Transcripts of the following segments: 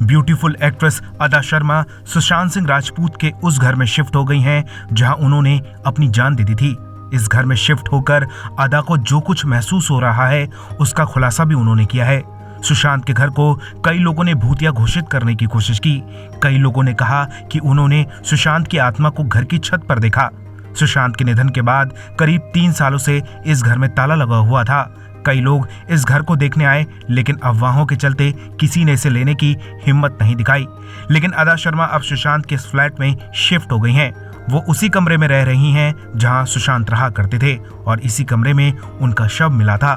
Beautiful actress अदा शर्मा सुशांत सिंह राजपूत के उस घर में शिफ्ट हो गई हैं जहां उन्होंने अपनी जान दे दी थी। इस घर में शिफ्ट होकर अदा को जो कुछ महसूस हो रहा है उसका खुलासा भी उन्होंने किया है। सुशांत के घर को कई लोगों ने भूतिया घोषित करने की कोशिश की। कई लोगों ने कहा कि उन्होंने सुशांत की आत्मा को घर की छत पर देखा। सुशांत के निधन के बाद करीब 3 सालों से इस घर में ताला लगा हुआ था। कई लोग इस घर को देखने आए, लेकिन अफवाहों के चलते किसी ने इसे लेने की हिम्मत नहीं दिखाई। लेकिन अदा शर्मा अब सुशांत के फ्लैट में शिफ्ट हो गई हैं। वो उसी कमरे में रह रही हैं जहां सुशांत रहा करते थे और इसी कमरे में उनका शव मिला था।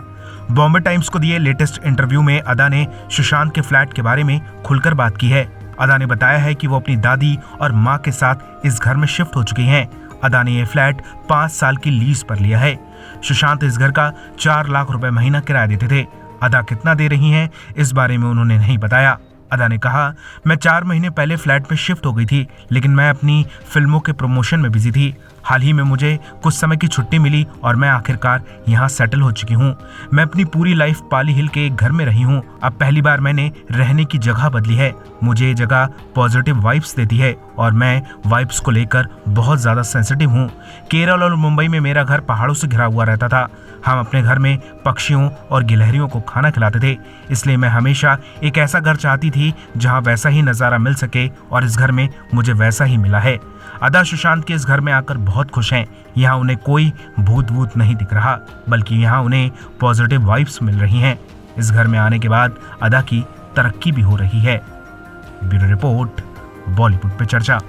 बॉम्बे टाइम्स को दिए लेटेस्ट इंटरव्यू में अदा ने सुशांत के फ्लैट के बारे में खुलकर बात की है। अदा ने बताया है कि वो अपनी दादी और माँ के साथ इस घर में शिफ्ट हो चुकी हैं। अदा ने यह फ्लैट 5 साल की लीज पर लिया है। सुशांत इस घर का 4 लाख रुपए महीना किराया देते थे। अदा कितना दे रही हैं इस बारे में उन्होंने नहीं बताया। अदा ने कहा, मैं 4 महीने पहले फ्लैट में शिफ्ट हो गई थी, लेकिन मैं अपनी फिल्मों के प्रमोशन में बिजी थी। हाल ही में मुझे कुछ समय की छुट्टी मिली और मैं आखिरकार यहाँ सेटल हो चुकी हूँ। मैं अपनी पूरी लाइफ पाली हिल के एक घर में रही हूँ। अब पहली बार मैंने रहने की जगह बदली है। मुझे ये जगह पॉजिटिव वाइब्स देती है और मैं वाइब्स को लेकर बहुत ज़्यादा सेंसिटिव हूँ। केरल और मुंबई में मेरा घर पहाड़ों से घिरा हुआ रहता था। हम अपने घर में पक्षियों और गिलहरियों को खाना खिलाते थे, इसलिए मैं हमेशा एक ऐसा घर चाहती थी जहाँ वैसा ही नज़ारा मिल सके और इस घर में मुझे वैसा ही मिला है। अदा सुशांत के इस घर में आकर बहुत खुश हैं। यहाँ उन्हें कोई भूत वूत नहीं दिख रहा, बल्कि यहाँ उन्हें पॉजिटिव वाइब्स मिल रही हैं। इस घर में आने के बाद अदा की तरक्की भी हो रही है। ब्यूरो रिपोर्ट, बॉलीवुड पे चर्चा।